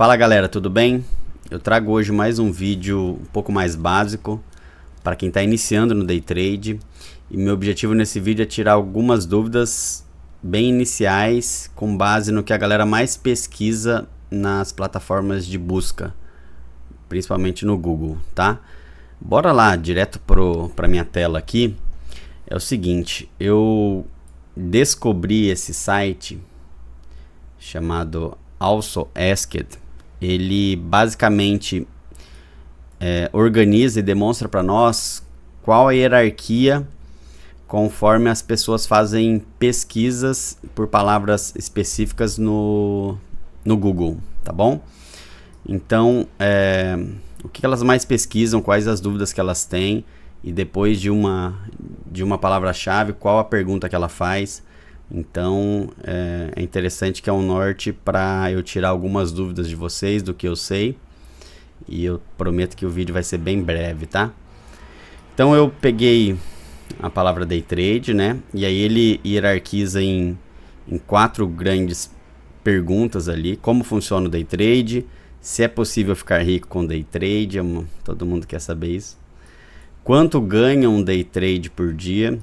Fala galera, tudo bem? Eu trago hoje mais um vídeo um pouco mais básico para quem está iniciando no Day Trade, e meu objetivo nesse vídeo é tirar algumas dúvidas bem iniciais com base no que a galera mais pesquisa nas plataformas de busca, principalmente no Google, tá? Bora lá, direto para minha tela aqui. É o seguinte, eu descobri esse site chamado Also Asked. Ele basicamente organiza e demonstra para nós qual a hierarquia conforme as pessoas fazem pesquisas por palavras específicas no Google, tá bom? Então, o que elas mais pesquisam, quais as dúvidas que elas têm, e depois de uma palavra-chave, qual a pergunta que ela faz. Então, é interessante que é um norte para eu tirar algumas dúvidas de vocês do que eu sei. E eu prometo que o vídeo vai ser bem breve, tá? Então, eu peguei a palavra Day Trade, né? E aí ele hierarquiza em 4 grandes perguntas ali. Como funciona o Day Trade? Se é possível ficar rico com Day Trade? Todo mundo quer saber isso. Quanto ganha um Day Trade por dia?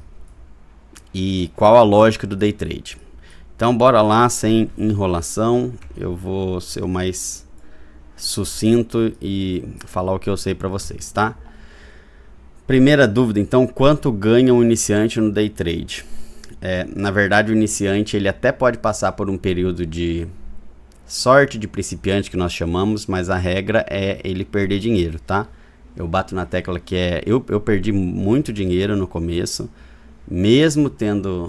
E qual a lógica do Day Trade? Então bora lá, sem enrolação. Eu vou ser o mais sucinto e falar o que eu sei para vocês, tá? Primeira dúvida, então, quanto ganha um iniciante no Day Trade? Na verdade, o iniciante ele até pode passar por um período de sorte de principiante, que nós chamamos, mas a regra é ele perder dinheiro, tá? Eu bato na tecla que eu perdi muito dinheiro no começo, mesmo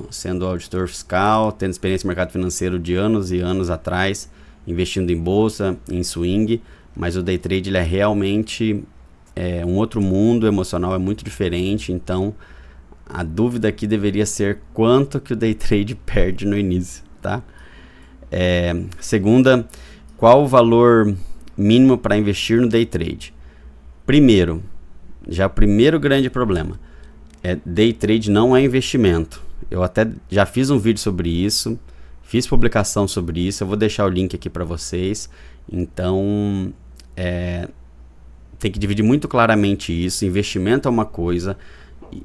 sendo auditor fiscal, tendo experiência no mercado financeiro de anos e anos atrás, investindo em bolsa, em swing, mas o Day Trade ele é realmente um outro mundo emocional, é muito diferente. Então a dúvida aqui deveria ser quanto que o Day Trade perde no início, tá? Segunda, qual o valor mínimo para investir no Day Trade? Primeiro, já o primeiro grande problema, Day Trade não é investimento. Eu até já fiz um vídeo sobre isso, fiz publicação sobre isso, eu vou deixar o link aqui para vocês. Então, tem que dividir muito claramente isso. Investimento é uma coisa,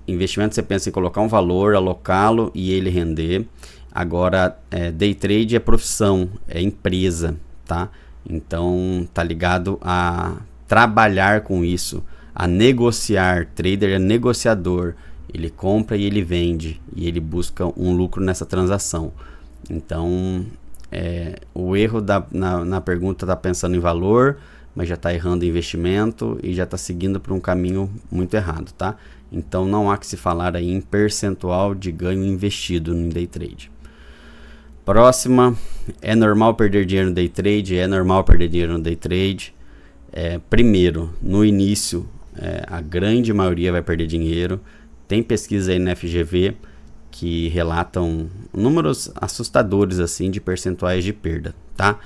investimento você pensa em colocar um valor, alocá-lo e ele render. Agora, Day Trade é profissão, é empresa, tá? Então, tá ligado a trabalhar com isso, a negociar. Trader é negociador, ele compra e ele vende, e ele busca um lucro nessa transação. Então, o erro na pergunta está pensando em valor, mas já está errando em investimento e já está seguindo por um caminho muito errado, tá? Então, não há que se falar aí em percentual de ganho investido no Day Trade. Próxima, é normal perder dinheiro no Day Trade? É normal perder dinheiro no Day Trade. Primeiro, no início, a grande maioria vai perder dinheiro. Tem pesquisa aí na FGV que relatam números assustadores assim de percentuais de perda, tá?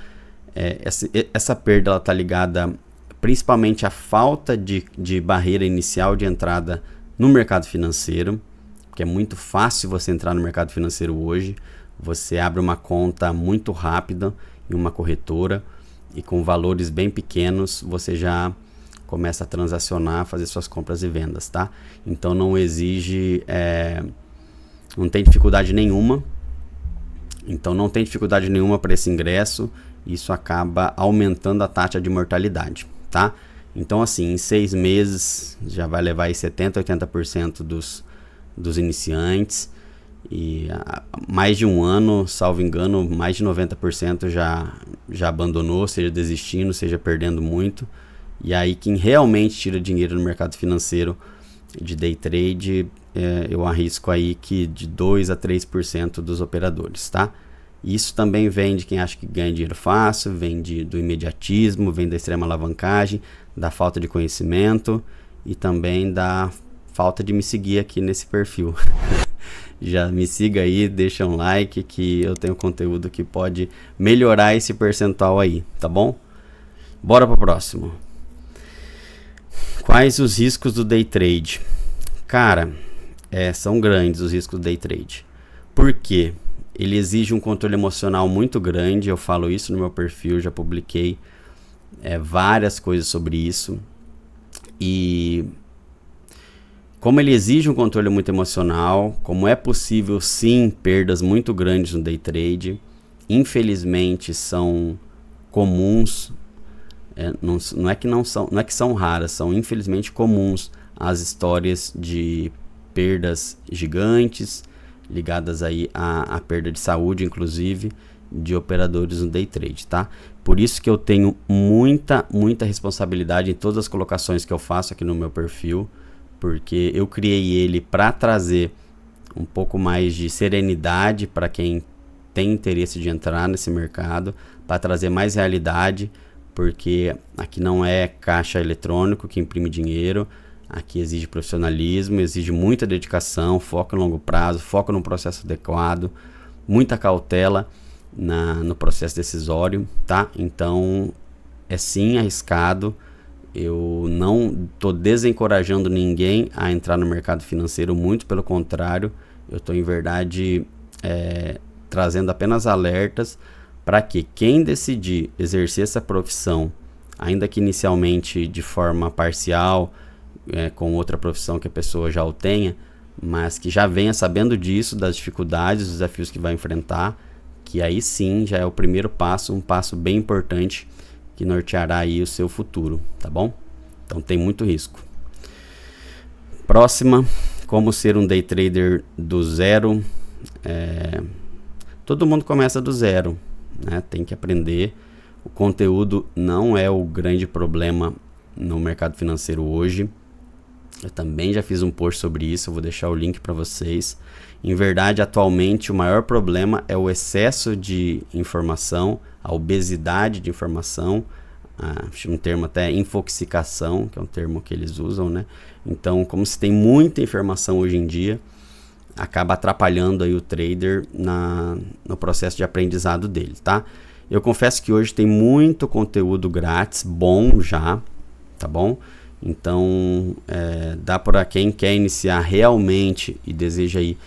Essa perda ela tá ligada principalmente à falta de barreira inicial de entrada no mercado financeiro, que é muito fácil você entrar no mercado financeiro hoje. Você abre uma conta muito rápida em uma corretora e com valores bem pequenos você já começa a transacionar, fazer suas compras e vendas, tá? Então não exige, não tem dificuldade nenhuma. Então não tem dificuldade nenhuma para esse ingresso. Isso acaba aumentando a taxa de mortalidade, tá? Então assim, em 6 meses já vai levar aí 70, 80% dos iniciantes. E mais de um ano, salvo engano, mais de 90% já abandonou, seja desistindo, seja perdendo muito. E aí quem realmente tira dinheiro no mercado financeiro de Day Trade, eu arrisco aí que de 2 a 3% dos operadores, tá? Isso também vem de quem acha que ganha dinheiro fácil, vem do imediatismo, vem da extrema alavancagem, da falta de conhecimento e também da falta de me seguir aqui nesse perfil. Já me siga aí, deixa um like que eu tenho conteúdo que pode melhorar esse percentual aí, tá bom? Bora para o próximo. Quais os riscos do Day Trade? Cara, são grandes os riscos do Day Trade. Por quê? Ele exige um controle emocional muito grande. Eu falo isso no meu perfil, já publiquei várias coisas sobre isso. E como ele exige um controle muito emocional, como é possível sim perdas muito grandes no day trade, infelizmente são comuns, não é que são raras, são infelizmente comuns as histórias de perdas gigantes, ligadas aí à perda de saúde, inclusive, de operadores no day trade, tá? Por isso que eu tenho muita responsabilidade em todas as colocações que eu faço aqui no meu perfil, porque eu criei ele para trazer um pouco mais de serenidade para quem tem interesse de entrar nesse mercado, para trazer mais realidade, porque aqui não é caixa eletrônico que imprime dinheiro, aqui exige profissionalismo, exige muita dedicação, foco em longo prazo, foco no processo adequado, muita cautela no processo decisório, tá? Então é sim arriscado. Eu não estou desencorajando ninguém a entrar no mercado financeiro, muito pelo contrário, eu estou em verdade trazendo apenas alertas para que quem decidir exercer essa profissão, ainda que inicialmente de forma parcial, com outra profissão que a pessoa já o tenha, mas que já venha sabendo disso, das dificuldades, dos desafios que vai enfrentar, que aí sim já é o primeiro passo, um passo bem importante que norteará aí o seu futuro, tá bom? Então tem muito risco. Próxima, como ser um day trader do zero. Todo mundo começa do zero, né? Tem que aprender. O conteúdo não é o grande problema no mercado financeiro hoje. Eu também já fiz um post sobre isso, eu vou deixar o link para vocês. Em verdade, atualmente, o maior problema é o excesso de informação, a obesidade de informação, um termo até infoxicação, que é um termo que eles usam, né? Então, como se tem muita informação hoje em dia, acaba atrapalhando aí o trader no processo de aprendizado dele, tá? Eu confesso que hoje tem muito conteúdo grátis, bom já, tá bom? Então, dá para quem quer iniciar realmente e deseja aí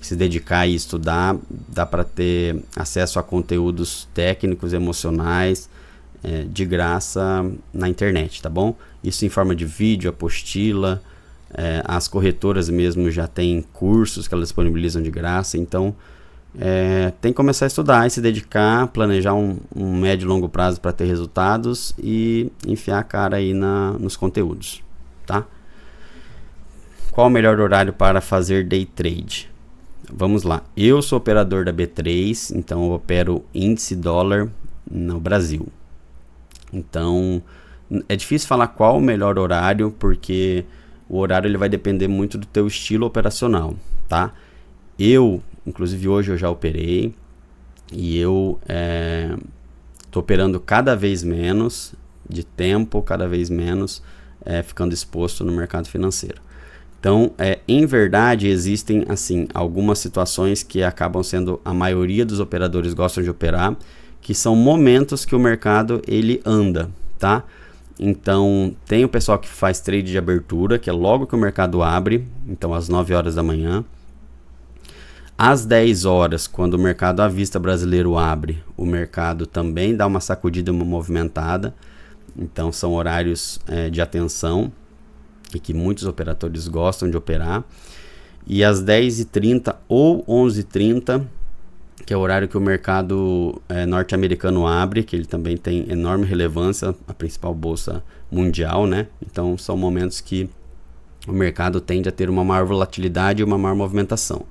se dedicar e estudar, dá para ter acesso a conteúdos técnicos, emocionais, de graça na internet, tá bom? Isso em forma de vídeo, apostila, as corretoras mesmo já têm cursos que elas disponibilizam de graça, então tem que começar a estudar e se dedicar, planejar um médio e longo prazo para ter resultados e enfiar a cara aí nos conteúdos, tá? Qual o melhor horário para fazer day trade? Vamos lá, eu sou operador da B3, então eu opero índice dólar no Brasil. Então é difícil falar qual o melhor horário, porque o horário ele vai depender muito do teu estilo operacional, tá? Inclusive hoje eu já operei e eu tô operando cada vez menos de tempo, cada vez menos ficando exposto no mercado financeiro. Então, em verdade, existem assim algumas situações que acabam sendo a maioria dos operadores gostam de operar, que são momentos que o mercado ele anda, tá? Então, tem o pessoal que faz trade de abertura, que é logo que o mercado abre, então às 9 horas da manhã. Às 10 horas, quando o mercado à vista brasileiro abre, o mercado também dá uma sacudida, uma movimentada. Então, são horários de atenção e que muitos operadores gostam de operar. E às 10h30 ou 11h30, que é o horário que o mercado norte-americano abre, que ele também tem enorme relevância, a principal bolsa mundial, né? Então, são momentos que o mercado tende a ter uma maior volatilidade e uma maior movimentação.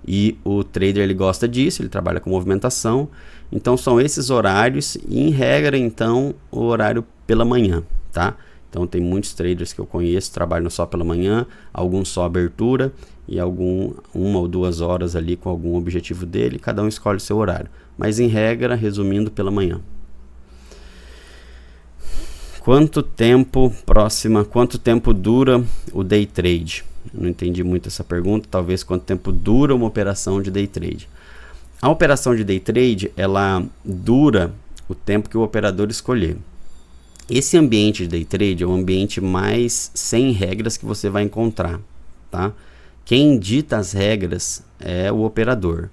E o trader ele gosta disso, ele trabalha com movimentação. Então são esses horários e em regra então o horário pela manhã, tá? Então tem muitos traders que eu conheço, trabalham só pela manhã, alguns só abertura e uma ou 2 horas ali com algum objetivo dele, cada um escolhe o seu horário. Mas em regra, resumindo, pela manhã. Quanto tempo dura o day trade? Eu não entendi muito essa pergunta, talvez quanto tempo dura uma operação de day trade. A operação de day trade, ela dura o tempo que o operador escolher. Esse ambiente de day trade é o ambiente mais sem regras que você vai encontrar, tá? Quem dita as regras é o operador.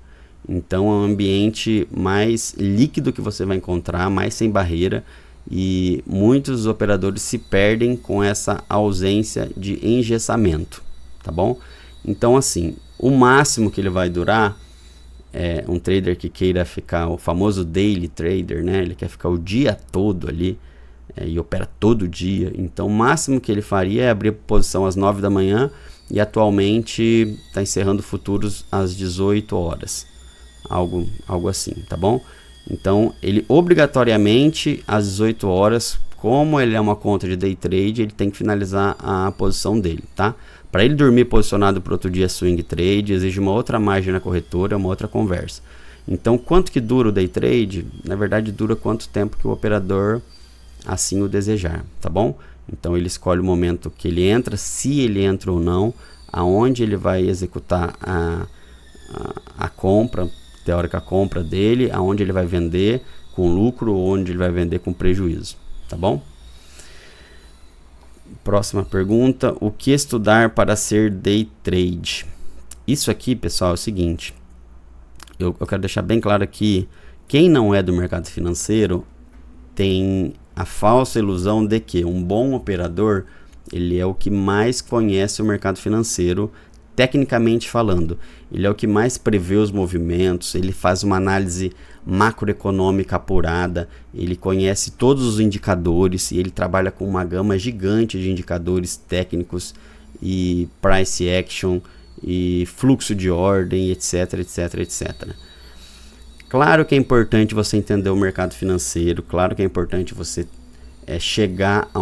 Então é um ambiente mais líquido que você vai encontrar, mais sem barreira. e muitos operadores se perdem com essa ausência de engessamento, tá bom? Então assim, o máximo que ele vai durar, um trader que queira ficar, o famoso daily trader, né? Ele quer ficar o dia todo ali e opera todo dia, então o máximo que ele faria é abrir posição às 9 da manhã e atualmente está encerrando futuros às 18 horas, algo assim, tá bom? Então ele obrigatoriamente às 18 horas, como ele é uma conta de day trade, ele tem que finalizar a posição dele, tá? Para ele dormir posicionado para outro dia swing trade, exige uma outra margem na corretora, uma outra conversa. Então quanto que dura o day trade? Na verdade dura quanto tempo que o operador assim o desejar, tá bom? Então ele escolhe o momento que ele entra, se ele entra ou não, aonde ele vai executar a compra, teórica compra dele, aonde ele vai vender com lucro ou onde ele vai vender com prejuízo, tá bom? Próxima pergunta: o que estudar para ser day trade? Isso aqui, pessoal, é o seguinte, eu quero deixar bem claro aqui, quem não é do mercado financeiro tem a falsa ilusão de que um bom operador, ele é o que mais conhece o mercado financeiro, tecnicamente falando. Ele é o que mais prevê os movimentos, ele faz uma análise macroeconômica apurada, ele conhece todos os indicadores e ele trabalha com uma gama gigante de indicadores técnicos e price action e fluxo de ordem, etc, etc, etc. Claro que é importante você entender o mercado financeiro, claro que é importante você chegar a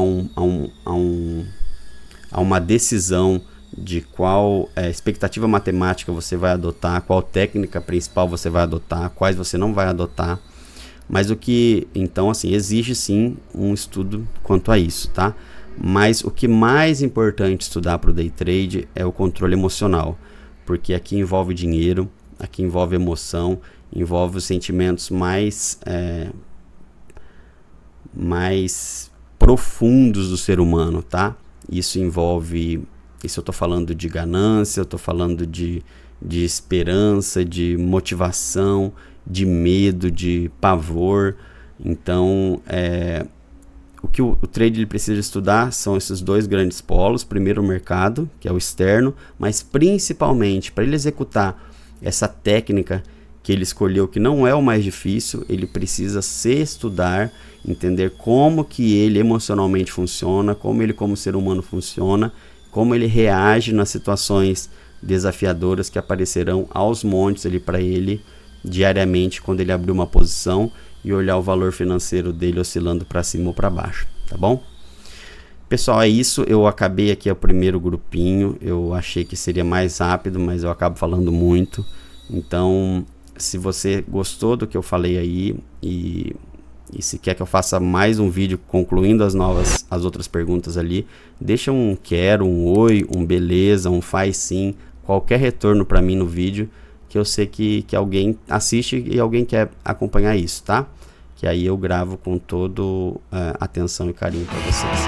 uma decisão de qual expectativa matemática você vai adotar, qual técnica principal você vai adotar, quais você não vai adotar, mas o que, então assim, exige sim um estudo quanto a isso, tá? Mas o que mais importante estudar para o day trade é o controle emocional, porque aqui envolve dinheiro, aqui envolve emoção, envolve os sentimentos mais profundos do ser humano, tá? Isso envolve, isso eu tô falando de ganância, eu tô falando de esperança, de motivação, de medo, de pavor. Então, o que o trade ele precisa estudar são esses dois grandes polos. Primeiro o mercado, que é o externo, mas principalmente para ele executar essa técnica que ele escolheu, que não é o mais difícil, ele precisa se estudar, entender como que ele emocionalmente funciona, como ele como ser humano funciona, como ele reage nas situações desafiadoras que aparecerão aos montes ali para ele diariamente quando ele abrir uma posição e olhar o valor financeiro dele oscilando para cima ou para baixo, tá bom? Pessoal, é isso, eu acabei aqui o primeiro grupinho, eu achei que seria mais rápido, mas eu acabo falando muito, então se você gostou do que eu falei aí e se quer que eu faça mais um vídeo concluindo as outras perguntas ali, deixa um quero, um oi, um beleza, um faz sim, qualquer retorno para mim no vídeo, que eu sei que alguém assiste e alguém quer acompanhar isso, tá? Que aí eu gravo com todo atenção e carinho para vocês.